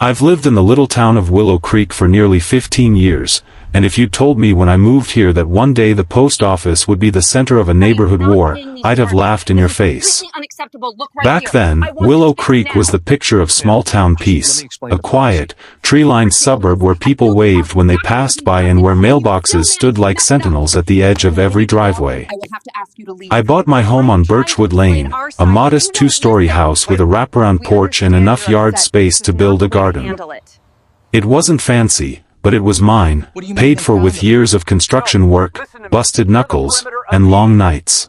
I've lived in the little town of Willow Creek for nearly 15 years, and if you'd told me when I moved here that one day the post office would be the center of a neighborhood war, I'd have laughed in your face. Back then, Willow Creek was the picture of small-town peace, a quiet, tree-lined suburb where people waved when they passed by and where mailboxes stood like sentinels at the edge of every driveway. I bought my home on Birchwood Lane, a modest two-story house with a wraparound porch and enough yard space to build a garden. It wasn't fancy, but it was mine, paid for with years of construction work, busted knuckles, and long nights.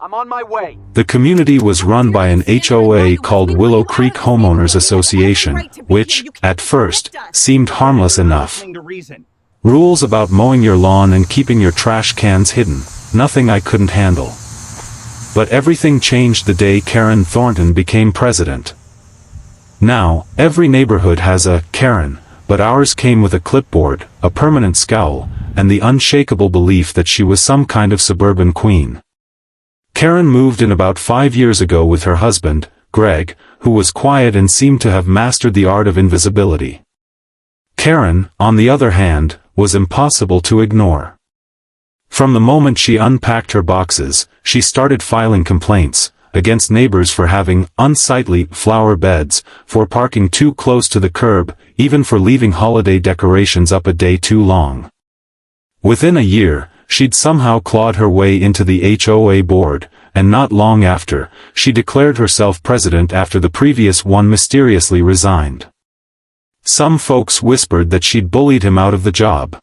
The community was run by an HOA called Willow Creek Homeowners Association, which, at first, seemed harmless enough. Rules about mowing your lawn and keeping your trash cans hidden, nothing I couldn't handle. But everything changed the day Karen Thornton became president. Now, every neighborhood has a Karen, but ours came with a clipboard, a permanent scowl, and the unshakable belief that she was some kind of suburban queen. Karen moved in about 5 years ago with her husband, Greg, who was quiet and seemed to have mastered the art of invisibility. Karen, on the other hand, was impossible to ignore. From the moment she unpacked her boxes, she started filing complaints against neighbors for having unsightly flower beds, for parking too close to the curb, even for leaving holiday decorations up a day too long. Within a year, she'd somehow clawed her way into the HOA board, and not long after, she declared herself president after the previous one mysteriously resigned. Some folks whispered that she'd bullied him out of the job.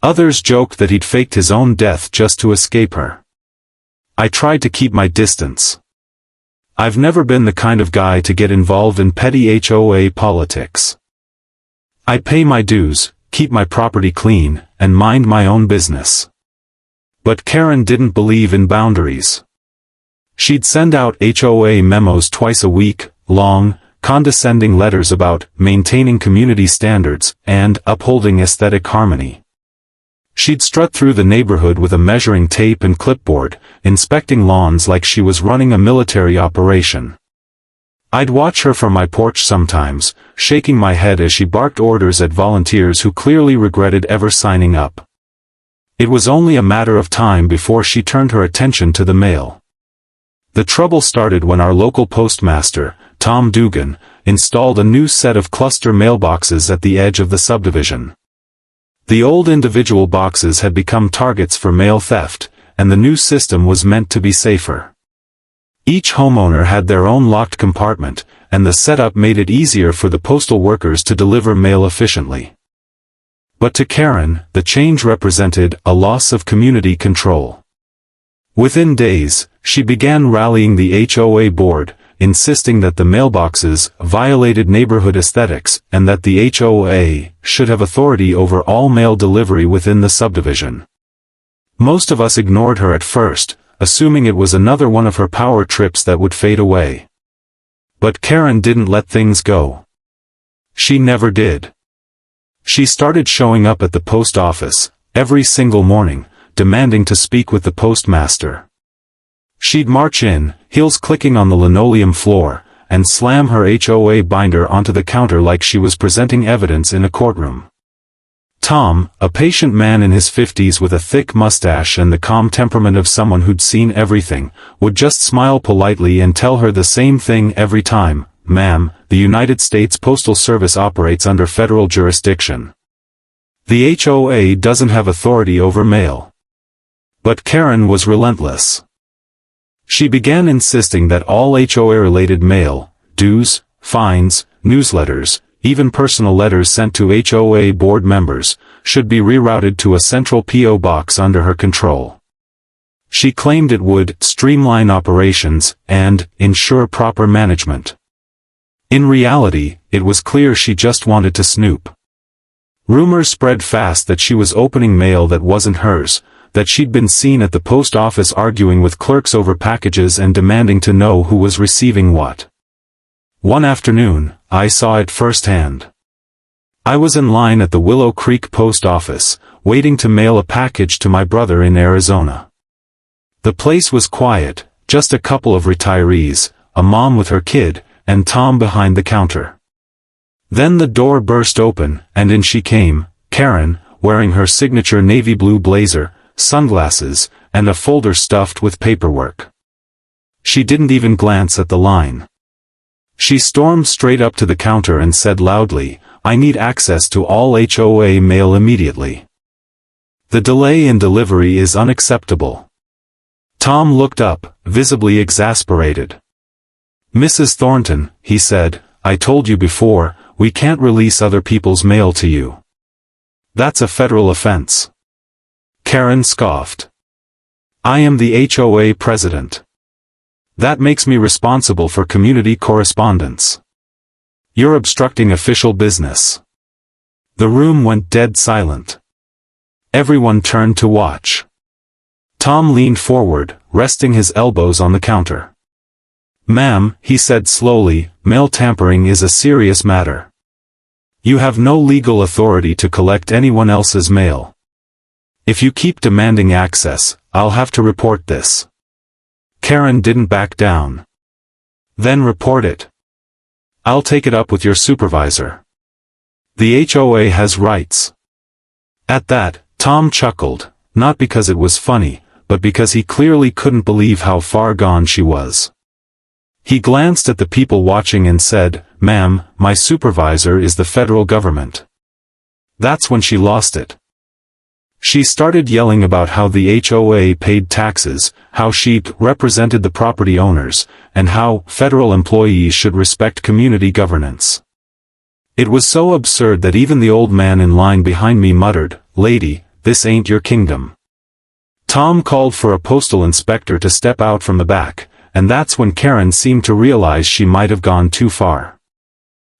Others joked that he'd faked his own death just to escape her. I tried to keep my distance. I've never been the kind of guy to get involved in petty HOA politics. I pay my dues, keep my property clean, and mind my own business. But Karen didn't believe in boundaries. She'd send out HOA memos twice a week, long, condescending letters about maintaining community standards and upholding aesthetic harmony. She'd strut through the neighborhood with a measuring tape and clipboard, inspecting lawns like she was running a military operation. I'd watch her from my porch sometimes, shaking my head as she barked orders at volunteers who clearly regretted ever signing up. It was only a matter of time before she turned her attention to the mail. The trouble started when our local postmaster, Tom Dugan, installed a new set of cluster mailboxes at the edge of the subdivision. The old individual boxes had become targets for mail theft, and the new system was meant to be safer. Each homeowner had their own locked compartment, and the setup made it easier for the postal workers to deliver mail efficiently. But to Karen, the change represented a loss of community control. Within days, she began rallying the HOA board, insisting that the mailboxes violated neighborhood aesthetics and that the HOA should have authority over all mail delivery within the subdivision. Most of us ignored her at first, assuming it was another one of her power trips that would fade away. But Karen didn't let things go. She never did. She started showing up at the post office, every single morning, demanding to speak with the postmaster. She'd march in, heels clicking on the linoleum floor, and slam her HOA binder onto the counter like she was presenting evidence in a courtroom. Tom, a patient man in his 50s with a thick mustache and the calm temperament of someone who'd seen everything, would just smile politely and tell her the same thing every time: "Ma'am, the United States Postal Service operates under federal jurisdiction. The HOA doesn't have authority over mail." But Karen was relentless. She began insisting that all HOA-related mail, dues, fines, newsletters, even personal letters sent to HOA board members, should be rerouted to a central P.O. box under her control. She claimed it would streamline operations and ensure proper management. In reality, it was clear she just wanted to snoop. Rumors spread fast that she was opening mail that wasn't hers, that she'd been seen at the post office arguing with clerks over packages and demanding to know who was receiving what. One afternoon, I saw it firsthand. I was in line at the Willow Creek post office, waiting to mail a package to my brother in Arizona. The place was quiet, just a couple of retirees, a mom with her kid, and Tom behind the counter. Then the door burst open, and in she came, Karen, wearing her signature navy blue blazer, sunglasses, and a folder stuffed with paperwork. She didn't even glance at the line. She stormed straight up to the counter and said loudly, "I need access to all HOA mail immediately. The delay in delivery is unacceptable." Tom looked up, visibly exasperated. "Mrs. Thornton," he said, "I told you before, we can't release other people's mail to you. That's a federal offense." Karen scoffed. "I am the HOA president. That makes me responsible for community correspondence. You're obstructing official business." The room went dead silent. Everyone turned to watch. Tom leaned forward, resting his elbows on the counter. "Ma'am," he said slowly, "mail tampering is a serious matter. You have no legal authority to collect anyone else's mail. If you keep demanding access, I'll have to report this." Karen didn't back down. "Then report it. I'll take it up with your supervisor. The HOA has rights." At that, Tom chuckled, not because it was funny, but because he clearly couldn't believe how far gone she was. He glanced at the people watching and said, "Ma'am, my supervisor is the federal government." That's when she lost it. She started yelling about how the HOA paid taxes, how she represented the property owners, and how federal employees should respect community governance. It was so absurd that even the old man in line behind me muttered, "Lady, this ain't your kingdom." Tom called for a postal inspector to step out from the back, and that's when Karen seemed to realize she might have gone too far.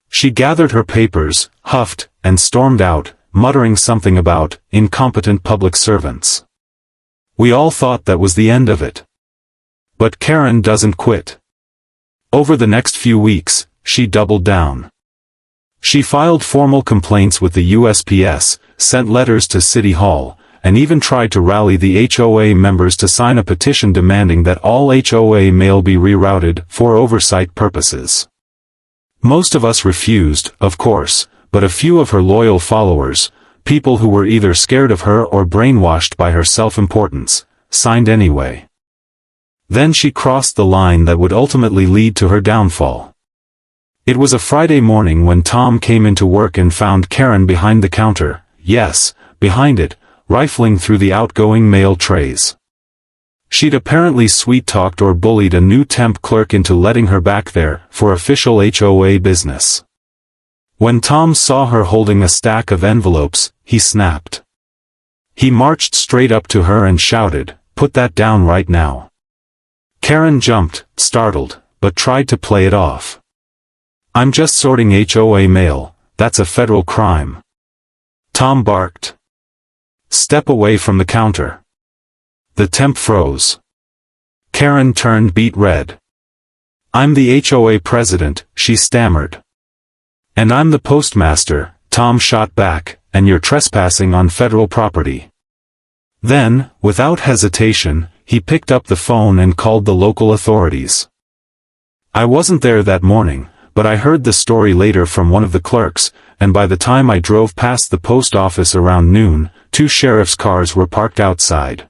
She gathered her papers, huffed, and stormed out, muttering something about incompetent public servants. We all thought that was the end of it. But Karen doesn't quit. Over the next few weeks, she doubled down. She filed formal complaints with the USPS, sent letters to City Hall, and even tried to rally the HOA members to sign a petition demanding that all HOA mail be rerouted for oversight purposes. Most of us refused, of course, but a few of her loyal followers, people who were either scared of her or brainwashed by her self-importance, signed anyway. Then she crossed the line that would ultimately lead to her downfall. It was a Friday morning when Tom came into work and found Karen behind the counter, yes, behind it, rifling through the outgoing mail trays. She'd apparently sweet-talked or bullied a new temp clerk into letting her back there for official HOA business. When Tom saw her holding a stack of envelopes, he snapped. He marched straight up to her and shouted, "Put that down right now." Karen jumped, startled, but tried to play it off. "I'm just sorting HOA mail, that's a federal crime." Tom barked. "Step away from the counter." The temp froze. Karen turned beet red. "I'm the HOA president," she stammered. "And I'm the postmaster," Tom shot back, "and you're trespassing on federal property." Then, without hesitation, he picked up the phone and called the local authorities. I wasn't there that morning, but I heard the story later from one of the clerks, and by the time I drove past the post office around noon, 2 sheriff's cars were parked outside.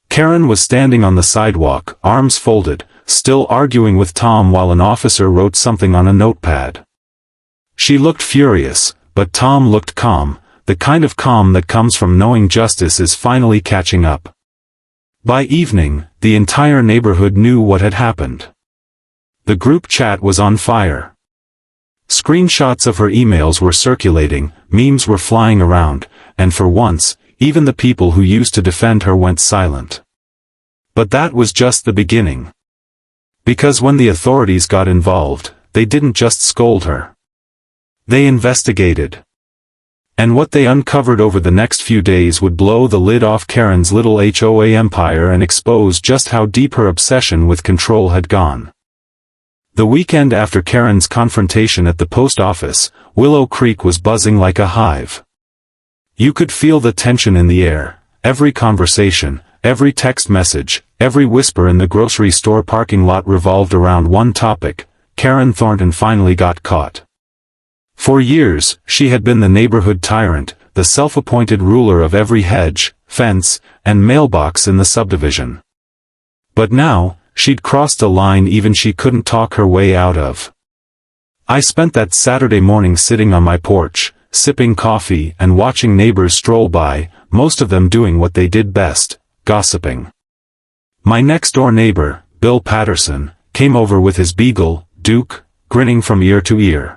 Karen was standing on the sidewalk, arms folded, still arguing with Tom while an officer wrote something on a notepad. She looked furious, but Tom looked calm, the kind of calm that comes from knowing justice is finally catching up. By evening, the entire neighborhood knew what had happened. The group chat was on fire. Screenshots of her emails were circulating, memes were flying around, and for once, even the people who used to defend her went silent. But that was just the beginning. Because when the authorities got involved, they didn't just scold her. They investigated. And what they uncovered over the next few days would blow the lid off Karen's little HOA empire and expose just how deep her obsession with control had gone. The weekend after Karen's confrontation at the post office, Willow Creek was buzzing like a hive. You could feel the tension in the air. Every conversation, every text message, every whisper in the grocery store parking lot revolved around one topic: Karen Thornton finally got caught. For years, she had been the neighborhood tyrant, the self-appointed ruler of every hedge, fence, and mailbox in the subdivision. But now, she'd crossed a line even she couldn't talk her way out of. I spent that Saturday morning sitting on my porch, sipping coffee and watching neighbors stroll by, most of them doing what they did best, gossiping. My next-door neighbor, Bill Patterson, came over with his beagle, Duke, grinning from ear to ear.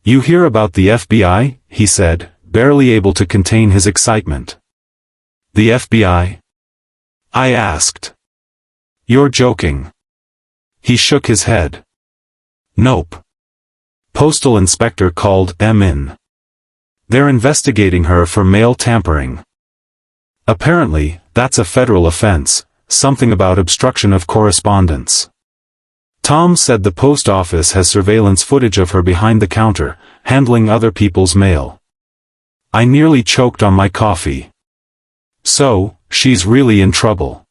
"You hear about the FBI?" he said, barely able to contain his excitement. "The FBI?" I asked. "You're joking." He shook his head. "Nope. Postal inspector called them in. They're investigating her for mail tampering. Apparently, that's a federal offense, something about obstruction of correspondence. Tom said the post office has surveillance footage of her behind the counter, handling other people's mail." I nearly choked on my coffee. "So, she's really in trouble."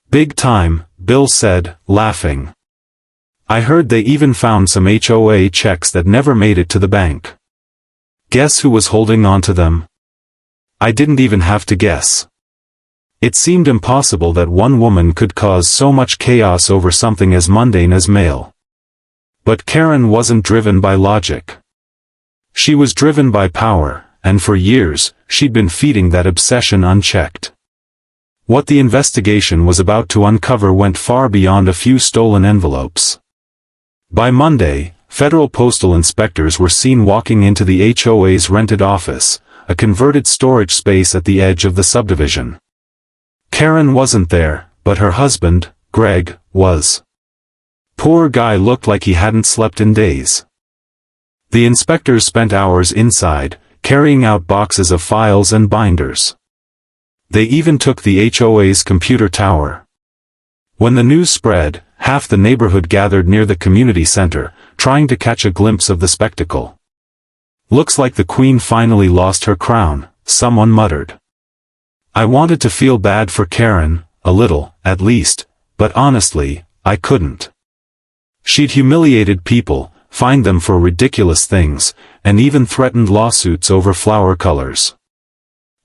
"Big time," Bill said, laughing. "I heard they even found some HOA checks that never made it to the bank. Guess who was holding on to them?" I didn't even have to guess. It seemed impossible that one woman could cause so much chaos over something as mundane as mail. But Karen wasn't driven by logic. She was driven by power, and for years, she'd been feeding that obsession unchecked. What the investigation was about to uncover went far beyond a few stolen envelopes. By Monday, federal postal inspectors were seen walking into the HOA's rented office, a converted storage space at the edge of the subdivision. Karen wasn't there, but her husband, Greg, was. Poor guy looked like he hadn't slept in days. The inspectors spent hours inside, carrying out boxes of files and binders. They even took the HOA's computer tower. When the news spread, half the neighborhood gathered near the community center, trying to catch a glimpse of the spectacle. "Looks like the Queen finally lost her crown," someone muttered. I wanted to feel bad for Karen, a little, at least, but honestly, I couldn't. She'd humiliated people, fined them for ridiculous things, and even threatened lawsuits over flower colors.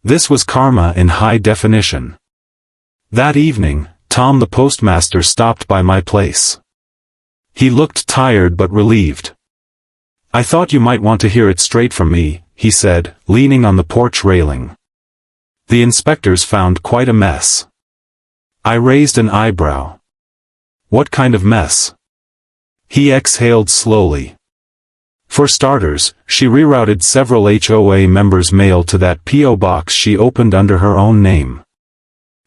This was karma in high definition. That evening, Tom the postmaster stopped by my place. He looked tired but relieved. "I thought you might want to hear it straight from me," he said, leaning on the porch railing. The inspectors found quite a mess. I raised an eyebrow. "What kind of mess?" He exhaled slowly. "For starters, she rerouted several HOA members' mail to that P.O. box she opened under her own name.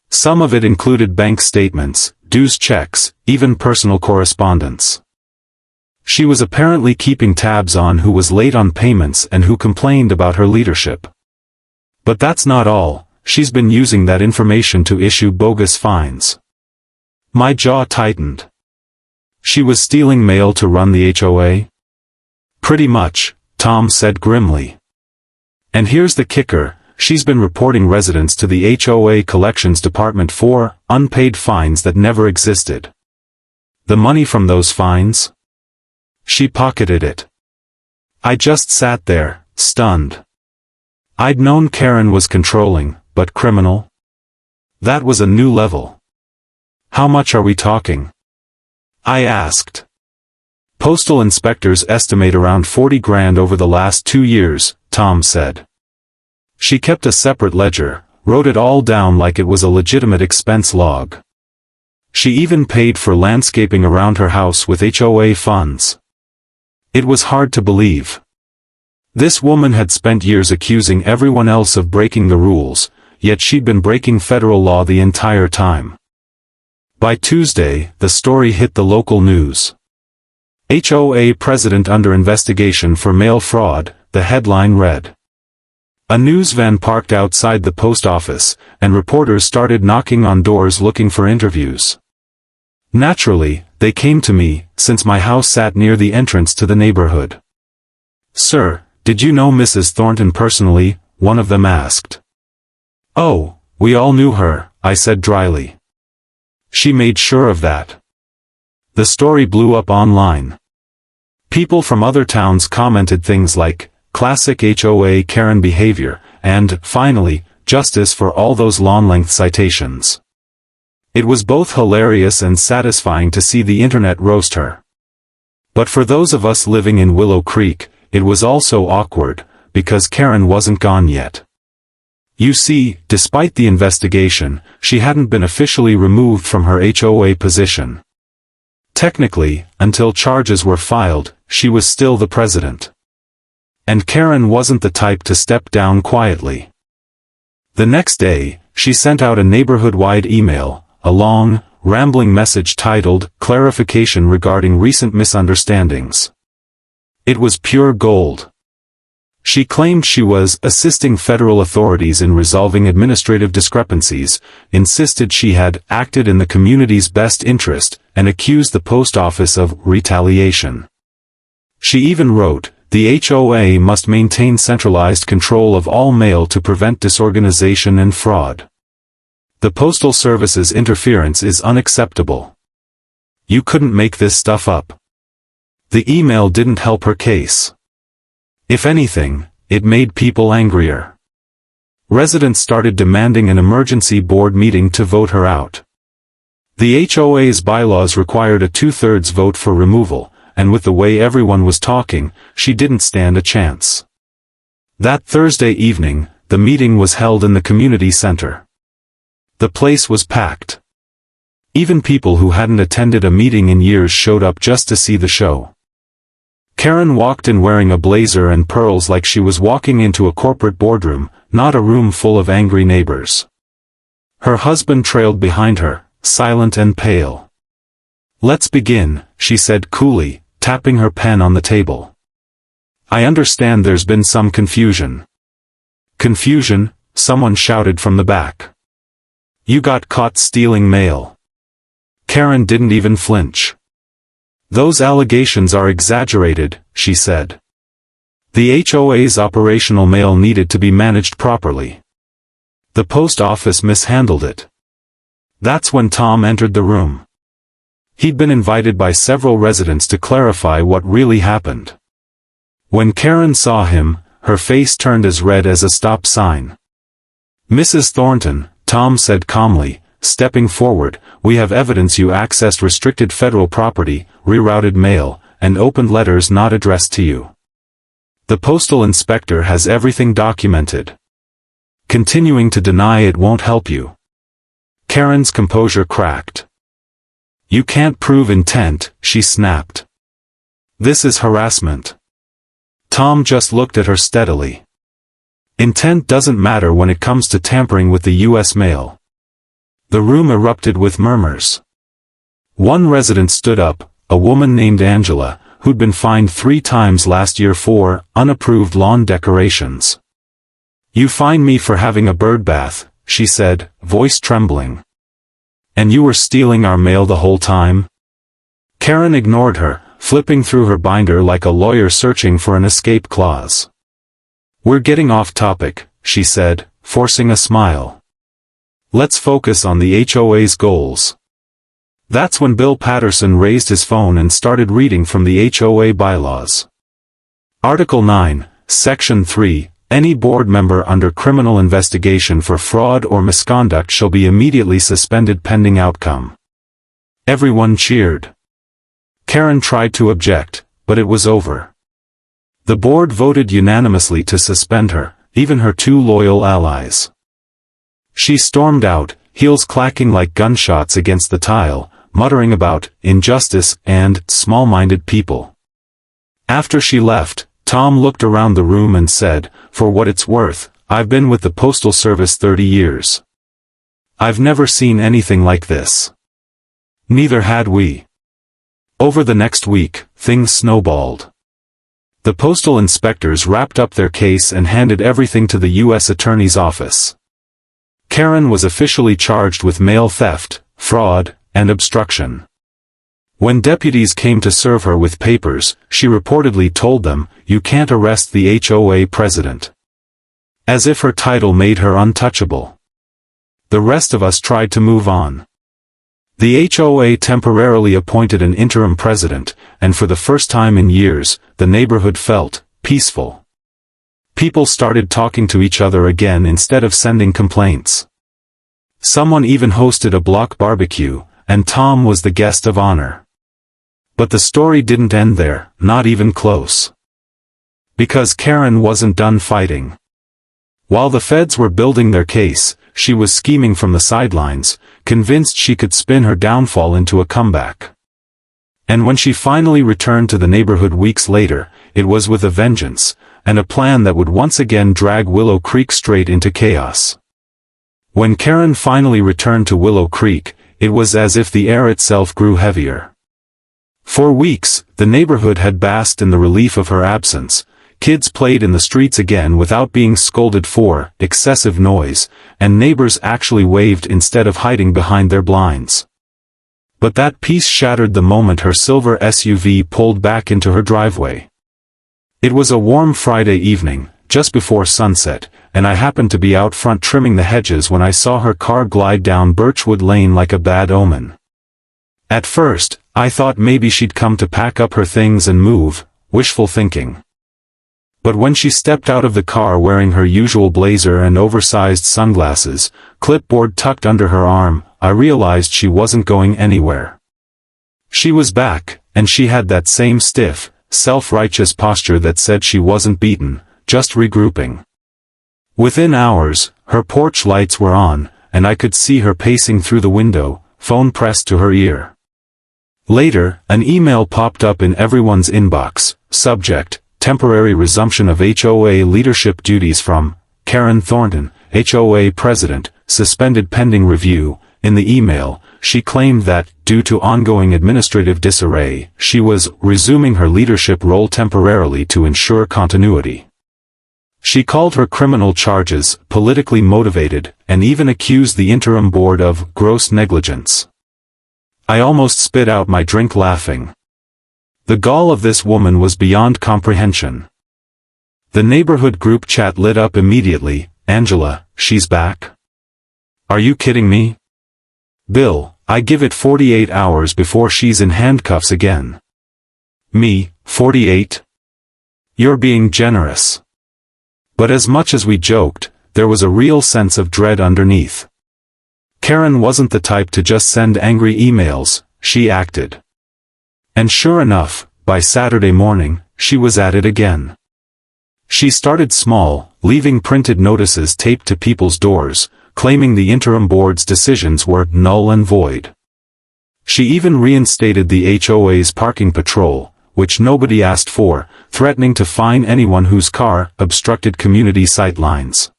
Some of it included bank statements, dues checks, even personal correspondence. She was apparently keeping tabs on who was late on payments and who complained about her leadership. But that's not all. She's been using that information to issue bogus fines." My jaw tightened. She was stealing mail to run the HOA? "Pretty much," Tom said grimly. "And here's the kicker, she's been reporting residents to the HOA collections department for unpaid fines that never existed. The money from those fines? She pocketed it." I just sat there, stunned. I'd known Karen was controlling, but criminal? That was a new level. "How much are we talking?" I asked. "Postal inspectors estimate around 40 grand over the last 2 years, Tom said. She kept a separate ledger, wrote it all down like it was a legitimate expense log. She even paid for landscaping around her house with HOA funds. It was hard to believe. This woman had spent years accusing everyone else of breaking the rules, yet she'd been breaking federal law the entire time. By Tuesday, the story hit the local news. HOA president under investigation for mail fraud, the headline read. A news van parked outside the post office, and reporters started knocking on doors looking for interviews. Naturally, they came to me, since my house sat near the entrance to the neighborhood. "Sir, did you know Mrs. Thornton personally?" one of them asked. "Oh, we all knew her," I said dryly. "She made sure of that." The story blew up online. People from other towns commented things like, "Classic HOA Karen behavior," and, finally, "Justice for all those lawn-length citations." It was both hilarious and satisfying to see the internet roast her. But for those of us living in Willow Creek, it was also awkward, because Karen wasn't gone yet. You see, despite the investigation, she hadn't been officially removed from her HOA position. Technically, until charges were filed, she was still the president. And Karen wasn't the type to step down quietly. The next day, she sent out a neighborhood-wide email, a long, rambling message titled, "Clarification regarding recent misunderstandings." It was pure gold. She claimed she was assisting federal authorities in resolving administrative discrepancies, insisted she had acted in the community's best interest, and accused the post office of retaliation. She even wrote, "The HOA must maintain centralized control of all mail to prevent disorganization and fraud. The Postal Service's interference is unacceptable. You couldn't make this stuff up." The email didn't help her case. If anything, it made people angrier. Residents started demanding an emergency board meeting to vote her out. The HOA's bylaws required a 2/3 vote for removal, and with the way everyone was talking, she didn't stand a chance. That Thursday evening, the meeting was held in the community center. The place was packed. Even people who hadn't attended a meeting in years showed up just to see the show. Karen walked in wearing a blazer and pearls like she was walking into a corporate boardroom, not a room full of angry neighbors. Her husband trailed behind her, silent and pale. "Let's begin," she said coolly, tapping her pen on the table. "I understand there's been some confusion." "Confusion?" someone shouted from the back. "You got caught stealing mail." Karen didn't even flinch. "Those allegations are exaggerated," she said. The HOA's operational mail needed to be managed properly. The post office mishandled it. That's when Tom entered the room. He'd been invited by several residents to clarify what really happened. When Karen saw him, her face turned as red as a stop sign. "Mrs. Thornton," Tom said calmly, stepping forward, "we have evidence you accessed restricted federal property, rerouted mail, and opened letters not addressed to you. The postal inspector has everything documented. Continuing to deny it won't help you." Karen's composure cracked. "You can't prove intent," she snapped. "This is harassment." Tom just looked at her steadily. "Intent doesn't matter when it comes to tampering with the U.S. mail." The room erupted with murmurs. One resident stood up, a woman named Angela, who'd been fined 3 times last year for unapproved lawn decorations. "You fined me for having a bird bath," she said, voice trembling. "And you were stealing our mail the whole time?" Karen ignored her, flipping through her binder like a lawyer searching for an escape clause. "We're getting off topic," she said, forcing a smile. "Let's focus on the HOA's goals." That's when Bill Patterson raised his phone and started reading from the HOA bylaws. Article 9, Section 3, any board member under criminal investigation for fraud or misconduct shall be immediately suspended pending outcome. Everyone cheered. Karen tried to object, but it was over. The board voted unanimously to suspend her, even her 2 loyal allies. She stormed out, heels clacking like gunshots against the tile, muttering about injustice and small-minded people. After she left, Tom looked around the room and said, "For what it's worth, I've been with the Postal Service 30 years. I've never seen anything like this." Neither had we. Over the next week, things snowballed. The postal inspectors wrapped up their case and handed everything to the U.S. Attorney's Office. Karen was officially charged with mail theft, fraud, and obstruction. When deputies came to serve her with papers, she reportedly told them, "You can't arrest the HOA president." As if her title made her untouchable. The rest of us tried to move on. The HOA temporarily appointed an interim president, and for the first time in years, the neighborhood felt peaceful. People started talking to each other again instead of sending complaints. Someone even hosted a block barbecue, and Tom was the guest of honor. But the story didn't end there, not even close. Because Karen wasn't done fighting. While the feds were building their case, she was scheming from the sidelines, convinced she could spin her downfall into a comeback. And when she finally returned to the neighborhood weeks later, it was with a vengeance, and a plan that would once again drag Willow Creek straight into chaos. When Karen finally returned to Willow Creek, it was as if the air itself grew heavier. For weeks, the neighborhood had basked in the relief of her absence. Kids played in the streets again without being scolded for excessive noise, and neighbors actually waved instead of hiding behind their blinds. But that peace shattered the moment her silver SUV pulled back into her driveway. It was a warm Friday evening, just before sunset, and I happened to be out front trimming the hedges when I saw her car glide down Birchwood Lane like a bad omen. At first, I thought maybe she'd come to pack up her things and move, wishful thinking. But when she stepped out of the car wearing her usual blazer and oversized sunglasses, clipboard tucked under her arm, I realized she wasn't going anywhere. She was back, and she had that same stiff, self-righteous posture that said she wasn't beaten, just regrouping. Within hours, her porch lights were on, and I could see her pacing through the window, phone pressed to her ear. Later, an email popped up in everyone's inbox, subject, temporary resumption of HOA leadership duties from Karen Thornton, HOA president, suspended pending review. In the email, she claimed that, due to ongoing administrative disarray, she was resuming her leadership role temporarily to ensure continuity. She called her criminal charges politically motivated, and even accused the interim board of gross negligence. I almost spit out my drink laughing. The gall of this woman was beyond comprehension. The neighborhood group chat lit up immediately. Angela, she's back? Are you kidding me? Bill, I give it 48 hours before she's in handcuffs again. Me, 48? You're being generous. But as much as we joked, there was a real sense of dread underneath. Karen wasn't the type to just send angry emails, she acted. And sure enough, by Saturday morning, she was at it again. She started small, leaving printed notices taped to people's doors, claiming the interim board's decisions were null and void. She even reinstated the HOA's parking patrol, which nobody asked for, threatening to fine anyone whose car obstructed community sightlines.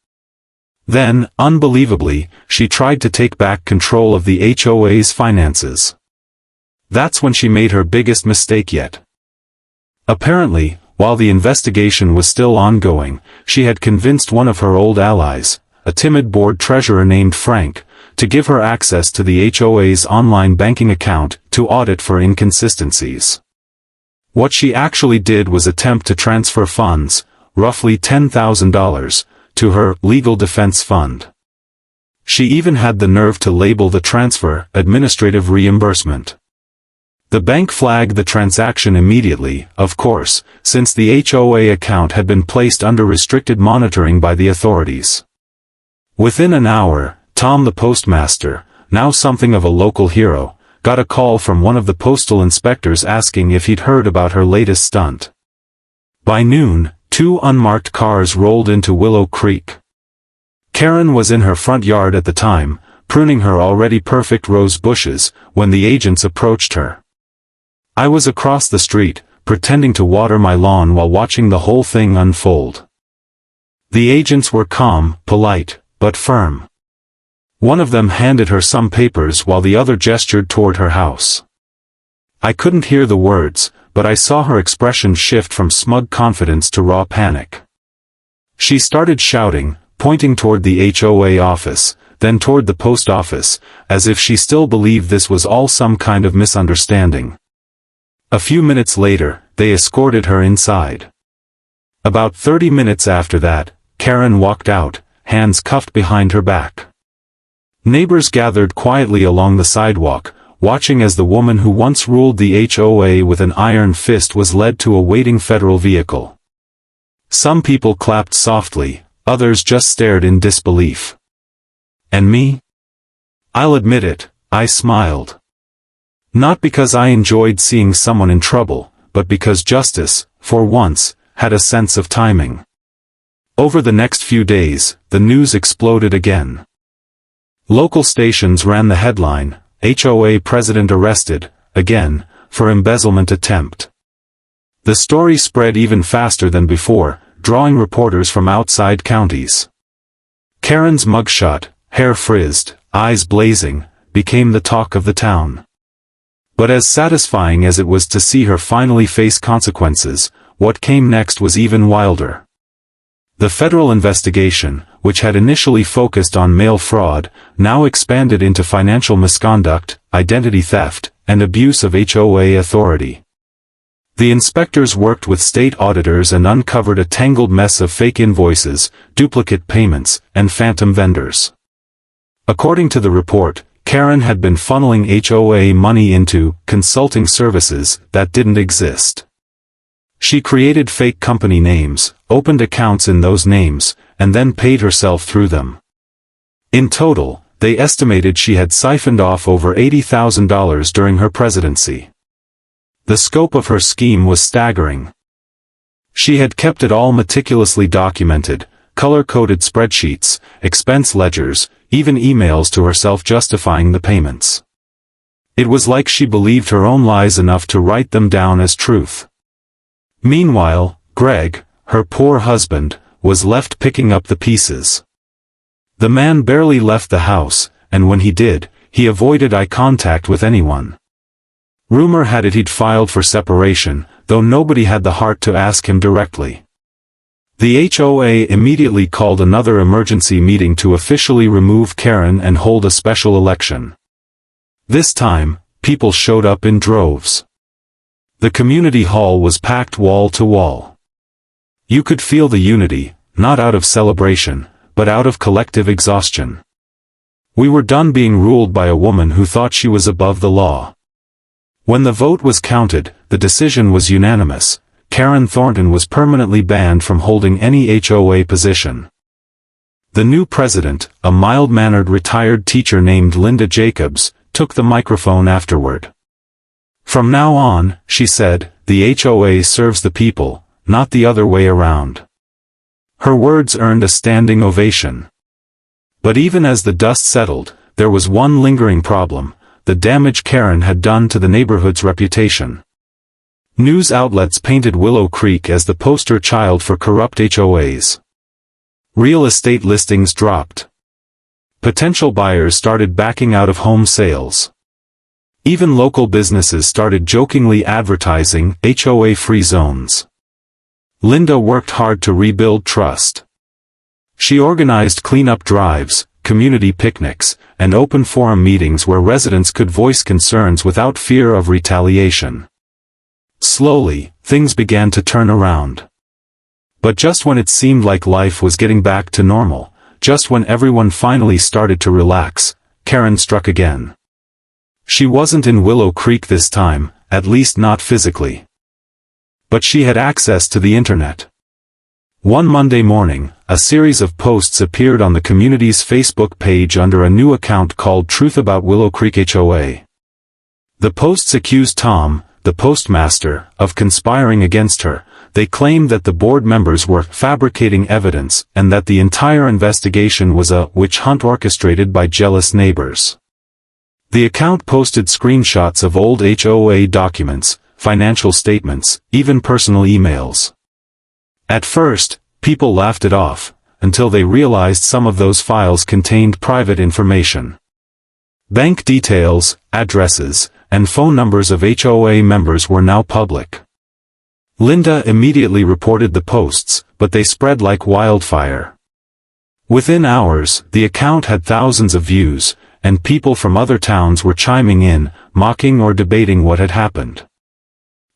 Then, unbelievably, she tried to take back control of the HOA's finances. That's when she made her biggest mistake yet. Apparently, while the investigation was still ongoing, she had convinced one of her old allies, a timid board treasurer named Frank, to give her access to the HOA's online banking account to audit for inconsistencies. What she actually did was attempt to transfer funds, roughly $10,000, to her legal defense fund. She even had the nerve to label the transfer administrative reimbursement. The bank flagged the transaction immediately, of course, since the HOA account had been placed under restricted monitoring by the authorities. Within an hour, Tom the postmaster, now something of a local hero, got a call from one of the postal inspectors asking if he'd heard about her latest stunt. By noon, 2 unmarked cars rolled into Willow Creek. Karen was in her front yard at the time, pruning her already perfect rose bushes, when the agents approached her. I was across the street, pretending to water my lawn while watching the whole thing unfold. The agents were calm, polite, but firm. One of them handed her some papers while the other gestured toward her house. I couldn't hear the words, but I saw her expression shift from smug confidence to raw panic. She started shouting, pointing toward the HOA office, then toward the post office, as if she still believed this was all some kind of misunderstanding. A few minutes later, they escorted her inside. About 30 minutes after that, Karen walked out, hands cuffed behind her back. Neighbors gathered quietly along the sidewalk, watching as the woman who once ruled the HOA with an iron fist was led to a waiting federal vehicle. Some people clapped softly, others just stared in disbelief. And me? I'll admit it, I smiled. Not because I enjoyed seeing someone in trouble, but because justice, for once, had a sense of timing. Over the next few days, the news exploded again. Local stations ran the headline, HOA president arrested, again, for embezzlement attempt. The story spread even faster than before, drawing reporters from outside counties. Karen's mugshot, hair frizzed, eyes blazing, became the talk of the town. But as satisfying as it was to see her finally face consequences, what came next was even wilder. The federal investigation, which had initially focused on mail fraud, now expanded into financial misconduct, identity theft, and abuse of HOA authority. The inspectors worked with state auditors and uncovered a tangled mess of fake invoices, duplicate payments, and phantom vendors. According to the report, Karen had been funneling HOA money into consulting services that didn't exist. She created fake company names, opened accounts in those names, and then paid herself through them. In total, they estimated she had siphoned off over $80,000 during her presidency. The scope of her scheme was staggering. She had kept it all meticulously documented, color-coded spreadsheets, expense ledgers, even emails to herself justifying the payments. It was like she believed her own lies enough to write them down as truth. Meanwhile, Greg, her poor husband, was left picking up the pieces. The man barely left the house, and when he did, he avoided eye contact with anyone. Rumor had it he'd filed for separation, though nobody had the heart to ask him directly. The HOA immediately called another emergency meeting to officially remove Karen and hold a special election. This time, people showed up in droves. The community hall was packed wall to wall. You could feel the unity, not out of celebration, but out of collective exhaustion. We were done being ruled by a woman who thought she was above the law. When the vote was counted, the decision was unanimous. Karen Thornton was permanently banned from holding any HOA position. The new president, a mild-mannered retired teacher named Linda Jacobs, took the microphone afterward. From now on, she said, the HOA serves the people, not the other way around. Her words earned a standing ovation. But even as the dust settled, there was one lingering problem: the damage Karen had done to the neighborhood's reputation. News outlets painted Willow Creek as the poster child for corrupt HOAs. Real estate listings dropped. Potential buyers started backing out of home sales. Even local businesses started jokingly advertising HOA-free zones. Linda worked hard to rebuild trust. She organized cleanup drives, community picnics, and open forum meetings where residents could voice concerns without fear of retaliation. Slowly, things began to turn around. But just when it seemed like life was getting back to normal, just when everyone finally started to relax, Karen struck again. She wasn't in Willow Creek this time, at least not physically. But she had access to the internet. One Monday morning, a series of posts appeared on the community's Facebook page under a new account called Truth About Willow Creek HOA. The posts accused Tom, the postmaster, of conspiring against her. They claimed that the board members were fabricating evidence and that the entire investigation was a witch hunt orchestrated by jealous neighbors. The account posted screenshots of old HOA documents, financial statements, even personal emails. At first, people laughed it off, until they realized some of those files contained private information. Bank details, addresses, and phone numbers of HOA members were now public. Linda immediately reported the posts, but they spread like wildfire. Within hours, the account had thousands of views, and people from other towns were chiming in, mocking or debating what had happened.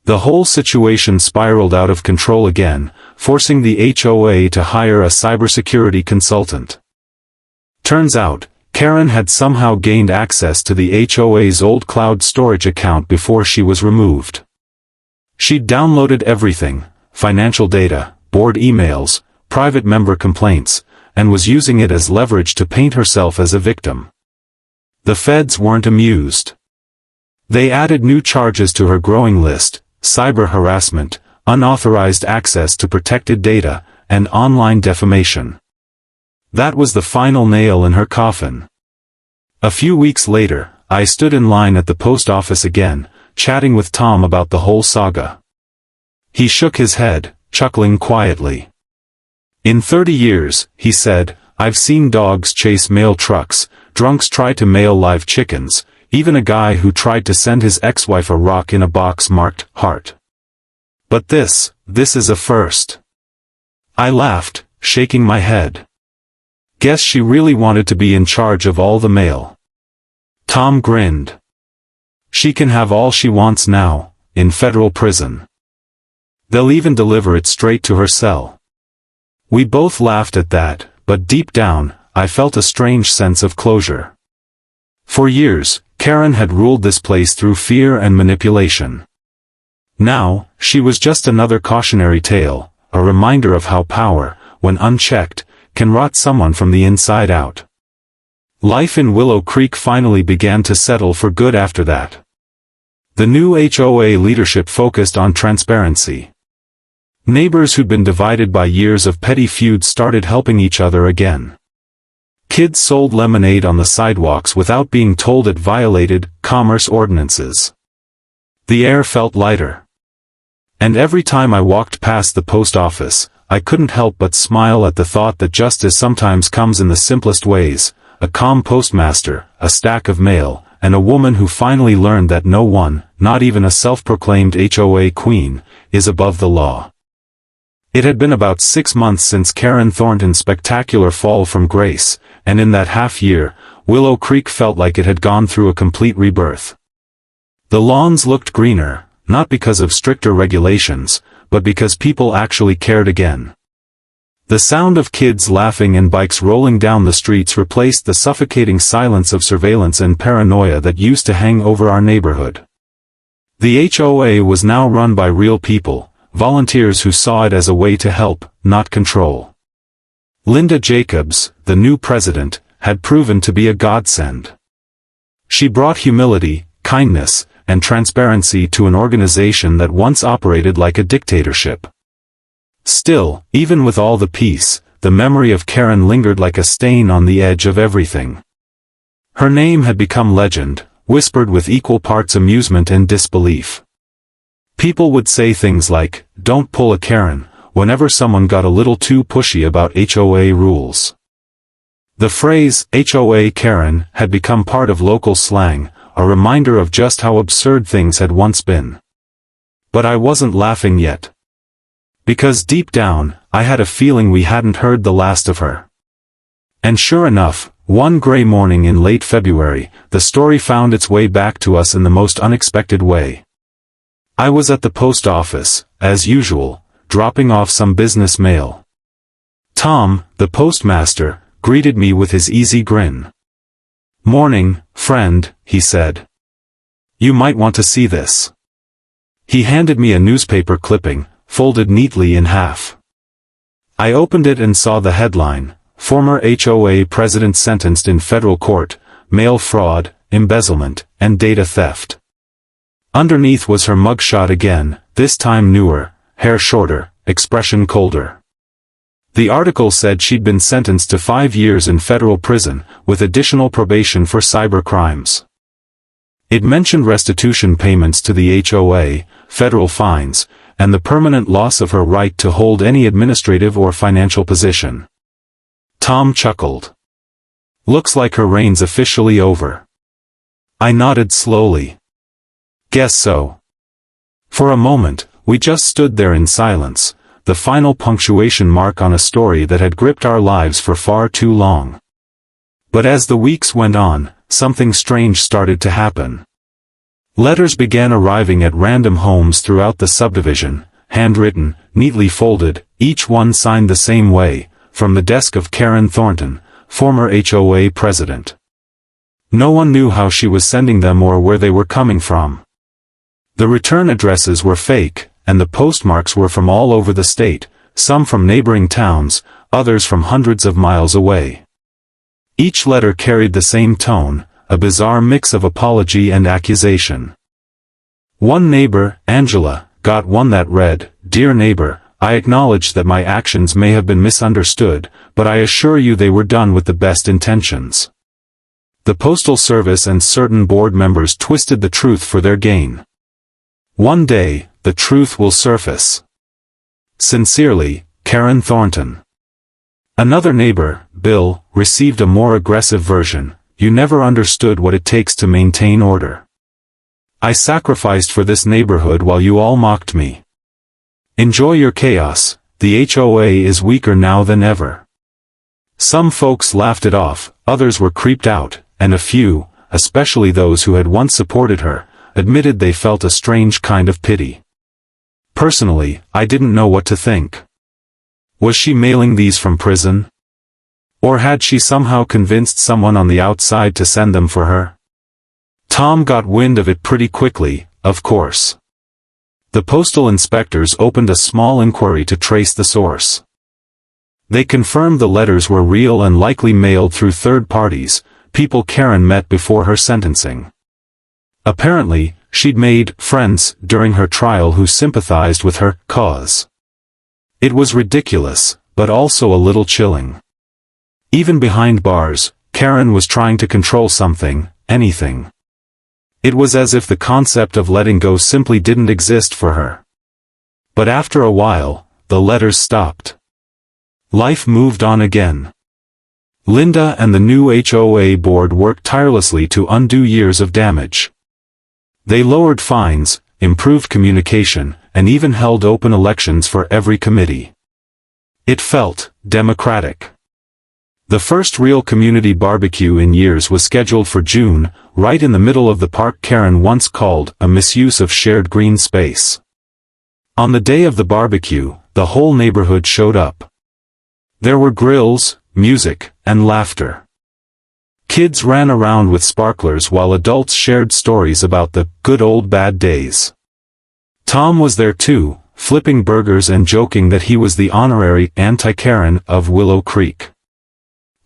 The whole situation spiraled out of control again, forcing the HOA to hire a cybersecurity consultant. Turns out, Karen had somehow gained access to the HOA's old cloud storage account before she was removed. She'd downloaded everything: financial data, board emails, private member complaints, and was using it as leverage to paint herself as a victim. The feds weren't amused. They added new charges to her growing list: cyber harassment, unauthorized access to protected data, and online defamation. That was the final nail in her coffin. A few weeks later, I stood in line at the post office again, chatting with Tom about the whole saga. He shook his head, chuckling quietly. "In 30 years, he said, I've seen dogs chase mail trucks, drunks try to mail live chickens, even a guy who tried to send his ex-wife a rock in a box marked heart. But this is a first." I laughed, shaking my head. Guess she really wanted to be in charge of all the mail. Tom grinned. "She can have all she wants now, in federal prison. They'll even deliver it straight to her cell." We both laughed at that, but deep down, I felt a strange sense of closure. For years, Karen had ruled this place through fear and manipulation. Now, she was just another cautionary tale, a reminder of how power, when unchecked, can rot someone from the inside out. Life in Willow Creek finally began to settle for good after that. The new HOA leadership focused on transparency. Neighbors who'd been divided by years of petty feuds started helping each other again. Kids sold lemonade on the sidewalks without being told it violated commerce ordinances. The air felt lighter. And every time I walked past the post office, I couldn't help but smile at the thought that justice sometimes comes in the simplest ways: a calm postmaster, a stack of mail, and a woman who finally learned that no one, not even a self-proclaimed HOA queen, is above the law. It had been about 6 months since Karen Thornton's spectacular fall from grace, and in that half-year, Willow Creek felt like it had gone through a complete rebirth. The lawns looked greener, not because of stricter regulations, but because people actually cared again. The sound of kids laughing and bikes rolling down the streets replaced the suffocating silence of surveillance and paranoia that used to hang over our neighborhood. The HOA was now run by real people, volunteers who saw it as a way to help, not control. Linda Jacobs, the new president, had proven to be a godsend. She brought humility, kindness, and transparency to an organization that once operated like a dictatorship. Still, even with all the peace, the memory of Karen lingered like a stain on the edge of everything. Her name had become legend, whispered with equal parts amusement and disbelief. People would say things like, "Don't pull a Karen," whenever someone got a little too pushy about HOA rules. The phrase, HOA Karen, had become part of local slang, a reminder of just how absurd things had once been. But I wasn't laughing yet. Because deep down, I had a feeling we hadn't heard the last of her. And sure enough, one gray morning in late February, the story found its way back to us in the most unexpected way. I was at the post office, as usual, dropping off some business mail. Tom, the postmaster, greeted me with his easy grin. "Morning, friend," he said. "You might want to see this." He handed me a newspaper clipping, folded neatly in half. I opened it and saw the headline, "Former HOA President Sentenced in Federal Court, Mail Fraud, Embezzlement, and Data Theft." Underneath was her mugshot again, this time newer, hair shorter, expression colder. The article said she'd been sentenced to 5 years in federal prison, with additional probation for cyber crimes. It mentioned restitution payments to the HOA, federal fines, and the permanent loss of her right to hold any administrative or financial position. Tom chuckled. "Looks like her reign's officially over." I nodded slowly. "Guess so." For a moment, we just stood there in silence, the final punctuation mark on a story that had gripped our lives for far too long. But as the weeks went on, something strange started to happen. Letters began arriving at random homes throughout the subdivision, handwritten, neatly folded, each one signed the same way, from the desk of Karen Thornton, former HOA president. No one knew how she was sending them or where they were coming from. The return addresses were fake, and the postmarks were from all over the state, some from neighboring towns, others from hundreds of miles away. Each letter carried the same tone, a bizarre mix of apology and accusation. One neighbor, Angela, got one that read, "Dear neighbor, I acknowledge that my actions may have been misunderstood, but I assure you they were done with the best intentions." The Postal Service and certain board members twisted the truth for their gain. One day, the truth will surface. Sincerely, Karen Thornton. Another neighbor, Bill, received a more aggressive version. "You never understood what it takes to maintain order. I sacrificed for this neighborhood while you all mocked me. Enjoy your chaos, the HOA is weaker now than ever." Some folks laughed it off, others were creeped out, and a few, especially those who had once supported her, admitted they felt a strange kind of pity. Personally, I didn't know what to think. Was she mailing these from prison? Or had she somehow convinced someone on the outside to send them for her? Tom got wind of it pretty quickly, of course. The postal inspectors opened a small inquiry to trace the source. They confirmed the letters were real and likely mailed through third parties, people Karen met before her sentencing. Apparently, she'd made friends during her trial who sympathized with her cause. It was ridiculous, but also a little chilling. Even behind bars, Karen was trying to control something, anything. It was as if the concept of letting go simply didn't exist for her. But after a while, the letters stopped. Life moved on again. Linda and the new HOA board worked tirelessly to undo years of damage. They lowered fines, improved communication, and even held open elections for every committee. It felt democratic. The first real community barbecue in years was scheduled for June, right in the middle of the park Karen once called a misuse of shared green space. On the day of the barbecue, the whole neighborhood showed up. There were grills, music, and laughter. Kids ran around with sparklers while adults shared stories about the good old bad days. Tom was there too, flipping burgers and joking that he was the honorary anti-Karen of Willow Creek.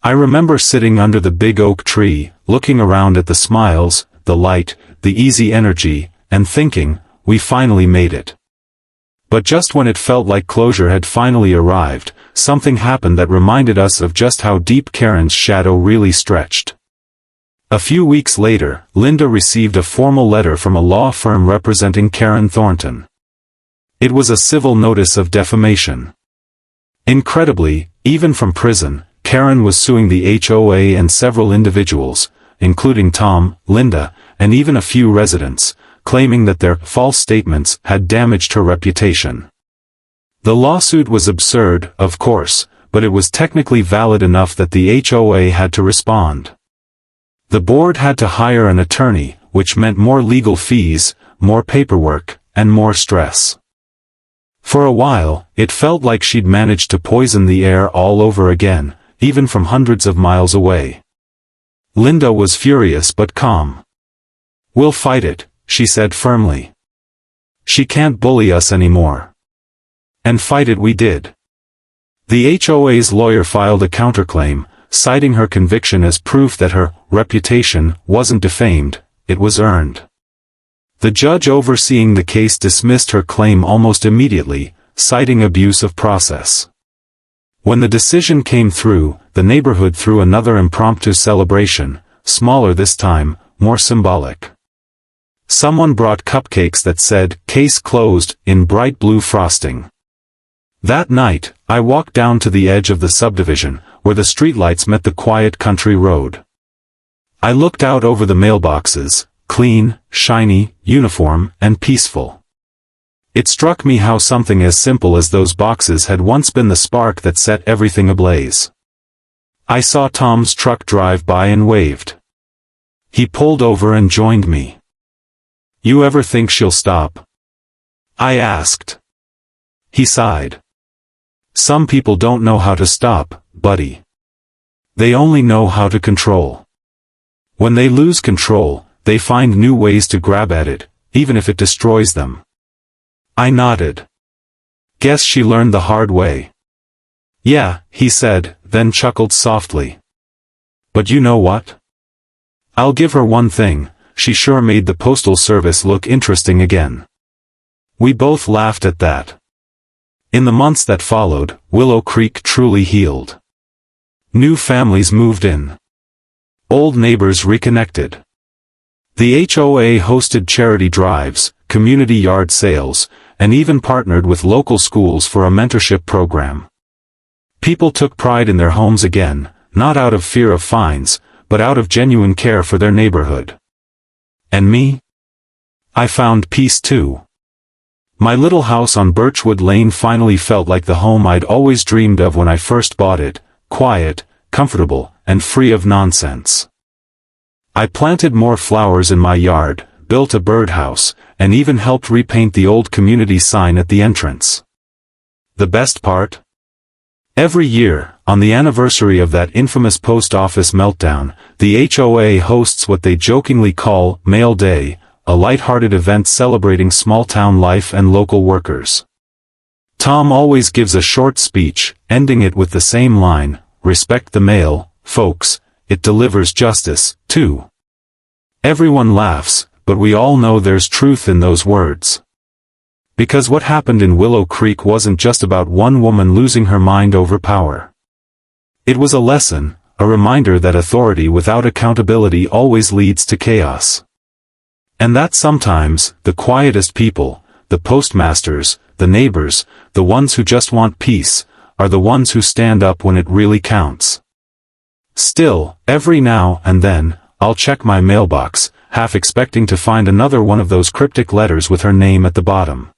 I remember sitting under the big oak tree, looking around at the smiles, the light, the easy energy, and thinking, we finally made it. But just when it felt like closure had finally arrived, something happened that reminded us of just how deep Karen's shadow really stretched. A few weeks later, Linda received a formal letter from a law firm representing Karen Thornton. It was a civil notice of defamation. Incredibly, even from prison, Karen was suing the HOA and several individuals, including Tom, Linda, and even a few residents, claiming that their false statements had damaged her reputation. The lawsuit was absurd, of course, but it was technically valid enough that the HOA had to respond. The board had to hire an attorney, which meant more legal fees, more paperwork, and more stress. For a while, it felt like she'd managed to poison the air all over again, even from hundreds of miles away. Linda was furious but calm. "We'll fight it," she said firmly. "She can't bully us anymore." And fight it we did. The HOA's lawyer filed a counterclaim, citing her conviction as proof that her reputation wasn't defamed, it was earned. The judge overseeing the case dismissed her claim almost immediately, citing abuse of process. When the decision came through, the neighborhood threw another impromptu celebration, smaller this time, more symbolic. Someone brought cupcakes that said, "Case closed," in bright blue frosting. That night, I walked down to the edge of the subdivision, where the streetlights met the quiet country road. I looked out over the mailboxes, clean, shiny, uniform, and peaceful. It struck me how something as simple as those boxes had once been the spark that set everything ablaze. I saw Tom's truck drive by and waved. He pulled over and joined me. "You ever think she'll stop?" I asked. He sighed. "Some people don't know how to stop, buddy. They only know how to control." When they lose control, they find new ways to grab at it, even if it destroys them. I nodded. Guess she learned the hard way. Yeah, he said, then chuckled softly. But you know what? I'll give her one thing, she sure made the Postal Service look interesting again. We both laughed at that. In the months that followed, Willow Creek truly healed. New families moved in. Old neighbors reconnected. The HOA hosted charity drives, community yard sales, and even partnered with local schools for a mentorship program. People took pride in their homes again, not out of fear of fines, but out of genuine care for their neighborhood. And me? I found peace too. My little house on Birchwood Lane finally felt like the home I'd always dreamed of when I first bought it, quiet, comfortable, and free of nonsense. I planted more flowers in my yard, built a birdhouse, and even helped repaint the old community sign at the entrance. The best part? Every year, on the anniversary of that infamous post office meltdown, the HOA hosts what they jokingly call Mail Day, a light-hearted event celebrating small-town life and local workers. Tom always gives a short speech, ending it with the same line, "Respect the mail, folks, it delivers justice, too." Everyone laughs, but we all know there's truth in those words. Because what happened in Willow Creek wasn't just about one woman losing her mind over power. It was a lesson, a reminder that authority without accountability always leads to chaos. And that sometimes, the quietest people, the postmasters, the neighbors, the ones who just want peace, are the ones who stand up when it really counts. Still, every now and then, I'll check my mailbox, half expecting to find another one of those cryptic letters with her name at the bottom.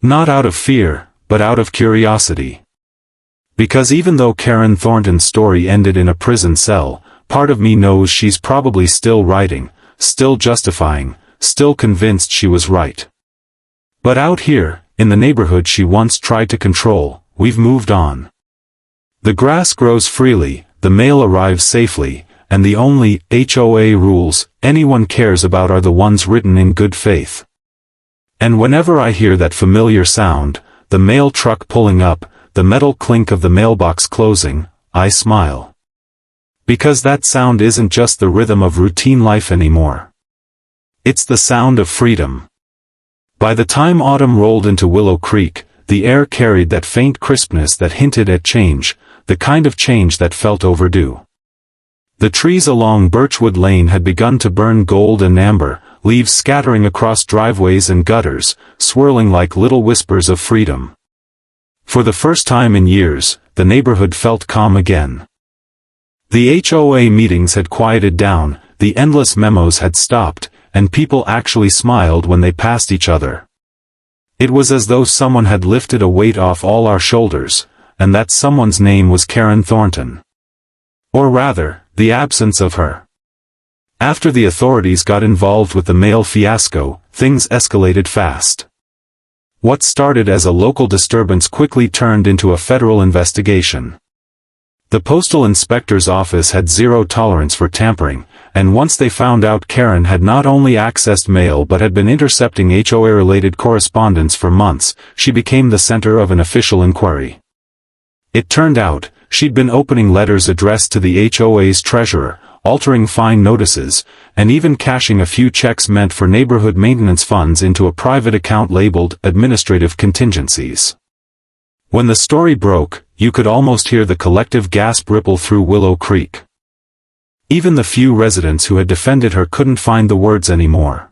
Not out of fear, but out of curiosity. Because even though Karen Thornton's story ended in a prison cell, part of me knows she's probably still writing, still justifying, still convinced she was right. But out here, in the neighborhood she once tried to control, we've moved on. The grass grows freely, the mail arrives safely, and the only HOA rules anyone cares about are the ones written in good faith. And whenever I hear that familiar sound, the mail truck pulling up, the metal clink of the mailbox closing, I smile. Because that sound isn't just the rhythm of routine life anymore. It's the sound of freedom. By the time autumn rolled into Willow Creek, the air carried that faint crispness that hinted at change, the kind of change that felt overdue. The trees along Birchwood Lane had begun to burn gold and amber, leaves scattering across driveways and gutters, swirling like little whispers of freedom. For the first time in years, the neighborhood felt calm again. The HOA meetings had quieted down, the endless memos had stopped, and people actually smiled when they passed each other. It was as though someone had lifted a weight off all our shoulders, and that someone's name was Karen Thornton. Or rather, the absence of her. After the authorities got involved with the mail fiasco, things escalated fast. What started as a local disturbance quickly turned into a federal investigation. The Postal Inspector's office had zero tolerance for tampering, and once they found out Karen had not only accessed mail but had been intercepting HOA-related correspondence for months, she became the center of an official inquiry. It turned out, she'd been opening letters addressed to the HOA's treasurer, altering fine notices, and even cashing a few checks meant for neighborhood maintenance funds into a private account labeled administrative contingencies. When the story broke, you could almost hear the collective gasp ripple through Willow Creek. Even the few residents who had defended her couldn't find the words anymore.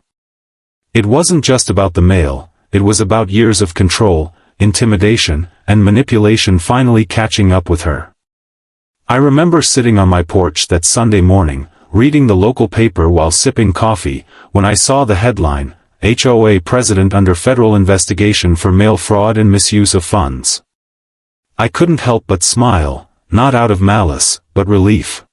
It wasn't just about the mail, it was about years of control, intimidation, and manipulation finally catching up with her. I remember sitting on my porch that Sunday morning, reading the local paper while sipping coffee, when I saw the headline, HOA President under federal investigation for mail fraud and misuse of funds. I couldn't help but smile, not out of malice, but relief.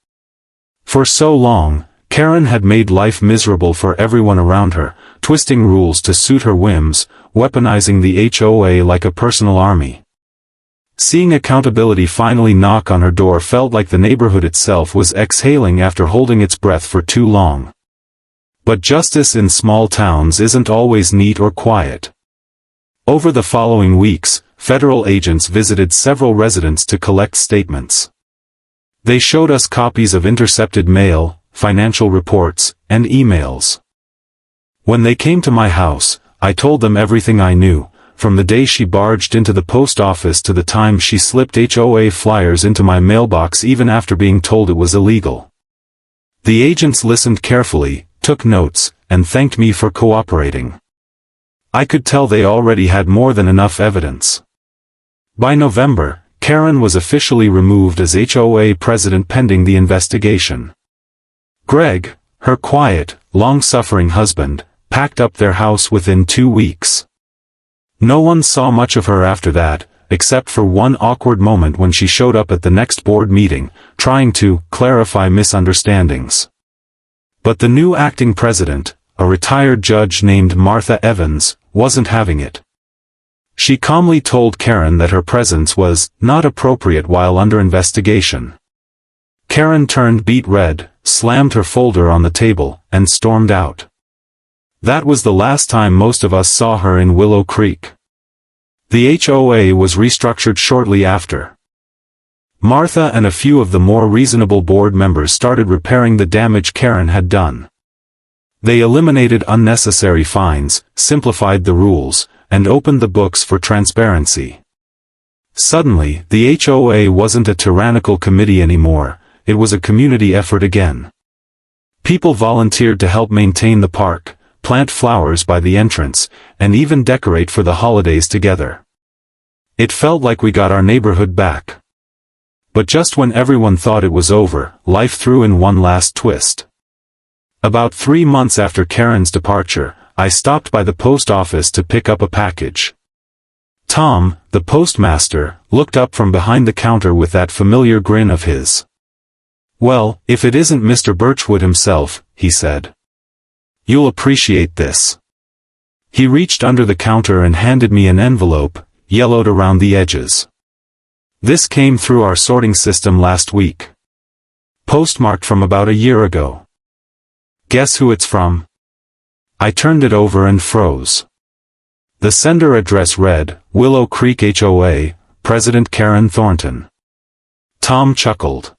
For so long, Karen had made life miserable for everyone around her, twisting rules to suit her whims, weaponizing the HOA like a personal army. Seeing accountability finally knock on her door felt like the neighborhood itself was exhaling after holding its breath for too long. But justice in small towns isn't always neat or quiet. Over the following weeks, federal agents visited several residents to collect statements. They showed us copies of intercepted mail, financial reports, and emails. When they came to my house, I told them everything I knew, from the day she barged into the post office to the time she slipped HOA flyers into my mailbox even after being told it was illegal. The agents listened carefully, took notes, and thanked me for cooperating. I could tell they already had more than enough evidence. By November, Karen was officially removed as HOA president pending the investigation. Greg, her quiet, long-suffering husband, packed up their house within 2 weeks. No one saw much of her after that, except for one awkward moment when she showed up at the next board meeting, trying to clarify misunderstandings. But the new acting president, a retired judge named Martha Evans, wasn't having it. She calmly told Karen that her presence was not appropriate while under investigation. Karen turned beet red, slammed her folder on the table, and stormed out. That was the last time most of us saw her in Willow Creek. The HOA was restructured shortly after. Martha and a few of the more reasonable board members started repairing the damage Karen had done. They eliminated unnecessary fines, simplified the rules, and opened the books for transparency. Suddenly, the HOA wasn't a tyrannical committee anymore, it was a community effort again. People volunteered to help maintain the park, plant flowers by the entrance, and even decorate for the holidays together. It felt like we got our neighborhood back. But just when everyone thought it was over, life threw in one last twist. About 3 months after Karen's departure, I stopped by the post office to pick up a package. Tom, the postmaster, looked up from behind the counter with that familiar grin of his. "Well, if it isn't Mr. Birchwood himself," he said. "You'll appreciate this." He reached under the counter and handed me an envelope, yellowed around the edges. "This came through our sorting system last week. Postmarked from about a year ago. Guess who it's from?" I turned it over and froze. The sender address read, Willow Creek HOA, President Karen Thornton. Tom chuckled.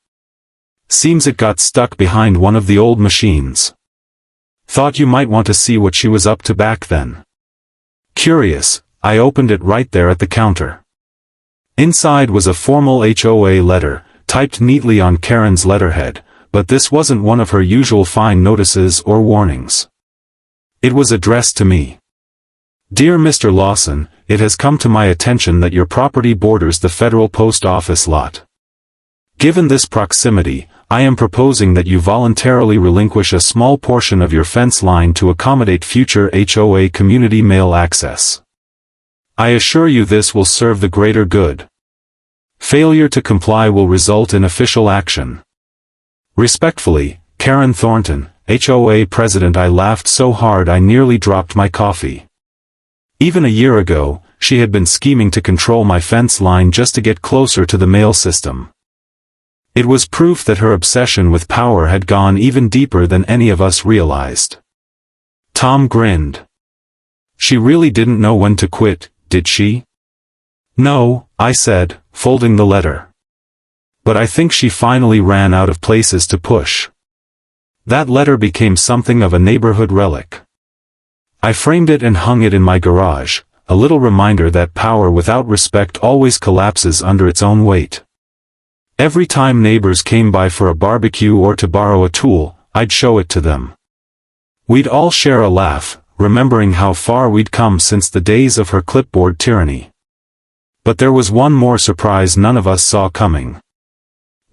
"Seems it got stuck behind one of the old machines. Thought you might want to see what she was up to back then." Curious, I opened it right there at the counter. Inside was a formal HOA letter, typed neatly on Karen's letterhead, but this wasn't one of her usual fine notices or warnings. It was addressed to me. "Dear Mr. Lawson, it has come to my attention that your property borders the federal post office lot. Given this proximity, I am proposing that you voluntarily relinquish a small portion of your fence line to accommodate future HOA community mail access. I assure you this will serve the greater good. Failure to comply will result in official action. Respectfully, Karen Thornton, HOA President." I laughed so hard I nearly dropped my coffee. Even a year ago, she had been scheming to control my fence line just to get closer to the mail system. It was proof that her obsession with power had gone even deeper than any of us realized. Tom grinned. "She really didn't know when to quit, did she?" "No," I said, folding the letter. "But I think she finally ran out of places to push." That letter became something of a neighborhood relic. I framed it and hung it in my garage, a little reminder that power without respect always collapses under its own weight. Every time neighbors came by for a barbecue or to borrow a tool, I'd show it to them. We'd all share a laugh, remembering how far we'd come since the days of her clipboard tyranny. But there was one more surprise none of us saw coming.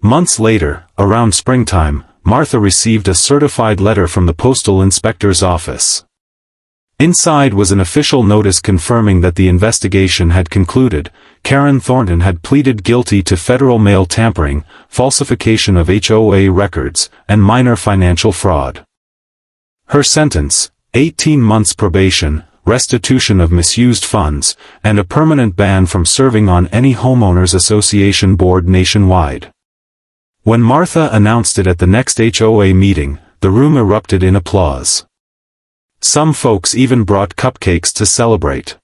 Months later, around springtime, Martha received a certified letter from the postal inspector's office. Inside was an official notice confirming that the investigation had concluded. Karen Thornton had pleaded guilty to federal mail tampering, falsification of HOA records, and minor financial fraud. Her sentence, 18 months probation, restitution of misused funds, and a permanent ban from serving on any homeowners association board nationwide. When Martha announced it at the next HOA meeting, the room erupted in applause. Some folks even brought cupcakes to celebrate.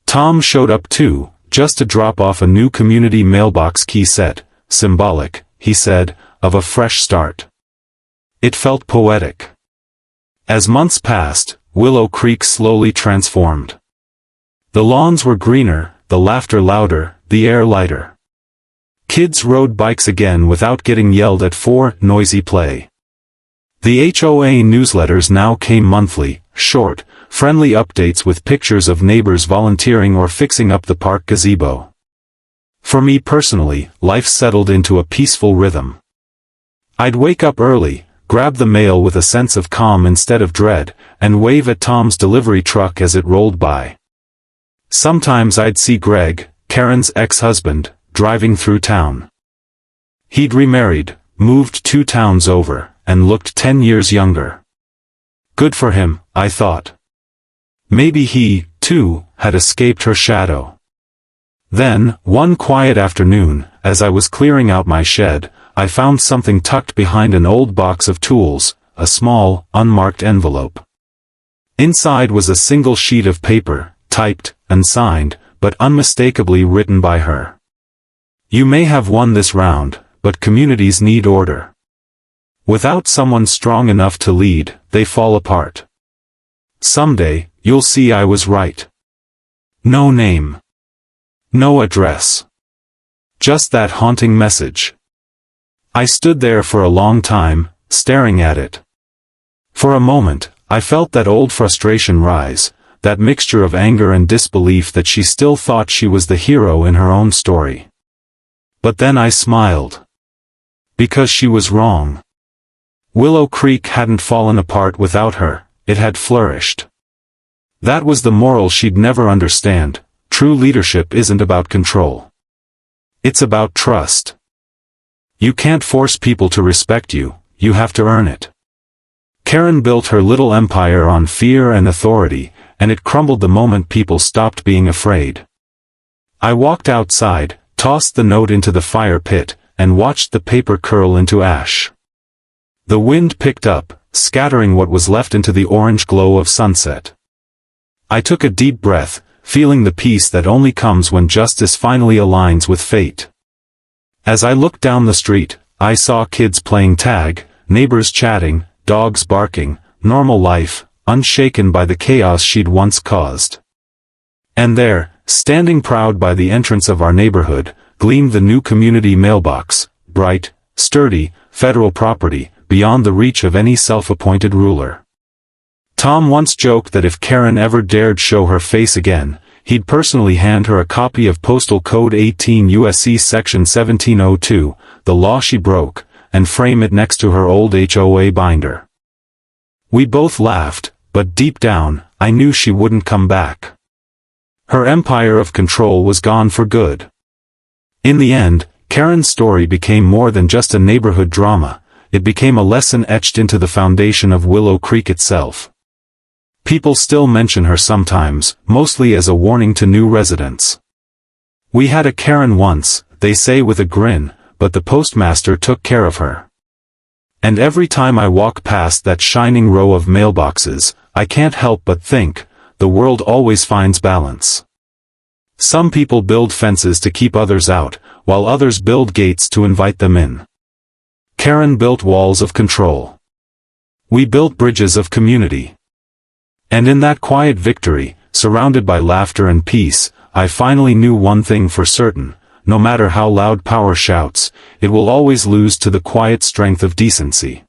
Tom showed up too, just to drop off a new community mailbox key set, symbolic, he said, of a fresh start. It felt poetic. As months passed, Willow Creek slowly transformed. The lawns were greener, the laughter louder, the air lighter. Kids rode bikes again without getting yelled at for noisy play. The HOA newsletters now came monthly, short, friendly updates with pictures of neighbors volunteering or fixing up the park gazebo. For me personally, life settled into a peaceful rhythm. I'd wake up early, grab the mail with a sense of calm instead of dread, and wave at Tom's delivery truck as it rolled by. Sometimes I'd see Greg, Karen's ex-husband, driving through town. He'd remarried, moved 2 towns over, and looked 10 years younger. Good for him, I thought. Maybe he, too, had escaped her shadow. Then, one quiet afternoon, as I was clearing out my shed, I found something tucked behind an old box of tools, a small, unmarked envelope. Inside was a single sheet of paper, typed, unsigned, but unmistakably written by her. You may have won this round, but communities need order. Without someone strong enough to lead, they fall apart. Someday, you'll see I was right. No name. No address. Just that haunting message. I stood there for a long time, staring at it. For a moment, I felt that old frustration rise, that mixture of anger and disbelief that she still thought she was the hero in her own story. But then I smiled. Because she was wrong. Willow Creek hadn't fallen apart without her, it had flourished. That was the moral she'd never understand. True leadership isn't about control. It's about trust. You can't force people to respect you, you have to earn it. Karen built her little empire on fear and authority, and it crumbled the moment people stopped being afraid. I walked outside, tossed the note into the fire pit, and watched the paper curl into ash. The wind picked up, scattering what was left into the orange glow of sunset. I took a deep breath, feeling the peace that only comes when justice finally aligns with fate. As I looked down the street, I saw kids playing tag, neighbors chatting, dogs barking, normal life, unshaken by the chaos she'd once caused. And there, standing proud by the entrance of our neighborhood, gleamed the new community mailbox, bright, sturdy, federal property, beyond the reach of any self-appointed ruler. Tom once joked that if Karen ever dared show her face again, he'd personally hand her a copy of Postal Code 18 USC Section 1702, the law she broke, and frame it next to her old HOA binder. We both laughed, but deep down, I knew she wouldn't come back. Her empire of control was gone for good. In the end, Karen's story became more than just a neighborhood drama. It became a lesson etched into the foundation of Willow Creek itself. People still mention her sometimes, mostly as a warning to new residents. We had a Karen once, they say with a grin, but the postmaster took care of her. And every time I walk past that shining row of mailboxes, I can't help but think, the world always finds balance. Some people build fences to keep others out, while others build gates to invite them in. Karen built walls of control. We built bridges of community. And in that quiet victory, surrounded by laughter and peace, I finally knew one thing for certain: no matter how loud power shouts, it will always lose to the quiet strength of decency.